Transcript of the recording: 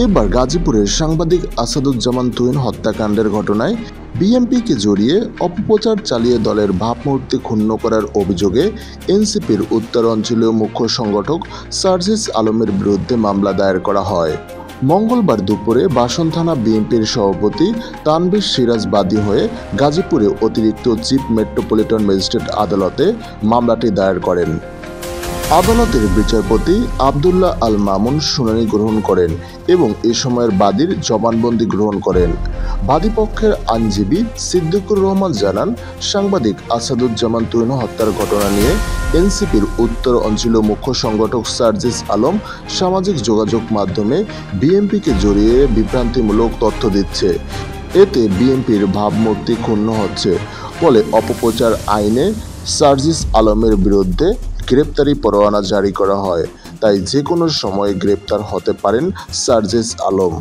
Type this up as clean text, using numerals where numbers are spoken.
এবার গাজীপুরের সাংবাদিক আসাদুজ্জামান তুহিন হত্যাকাণ্ডের ঘটনায় বিএনপিকে জড়িয়ে অপপ্রচার চালিয়ে দলের ভাবমূর্তি ক্ষুণ্ণ করার অভিযোগে এনসিপির উত্তরাঞ্চলীয় মুখ্য সংগঠক সার্জিস আলমের বিরুদ্ধে মামলা দায়ের করা হয়। মঙ্গলবার দুপুরে বাসন থানা বিএনপির সভাপতি তানভীর সিরাজ বাদী হয়ে গাজীপুরে অতিরিক্ত চিফ মেট্রোপলিটন ম্যাজিস্ট্রেট আদালতে মামলাটি দায়ের করেন। আদালতের বিচারপতি আবদুল্লাহ আল মামুন শুনানি গ্রহণ করেন এবং এ সময়ের বাদীর জবানবন্দি গ্রহণ করেন। বাদীপক্ষের আইনজীবী সিদ্দিকুর রহমান জানান, সাংবাদিক আসাদুজ্জামান তুহিন হত্যার ঘটনা নিয়ে এনসিপির উত্তর অঞ্চলীয় মুখ্য সংগঠক সার্জিস আলম সামাজিক যোগাযোগ মাধ্যমে বিএনপিকে জড়িয়ে বিভ্রান্তিমূলক তথ্য দিচ্ছে। এতে বিএনপির ভাবমূর্তি ক্ষুণ্ণ হচ্ছে। ফলে অপপ্রচার আইনে সার্জিস আলমের বিরুদ্ধে গ্রেপ্তারি পরোয়ানা জারি করা হয়। তাই যে কোনো সময় গ্রেপ্তার হতে পারেন সার্জিস আলম।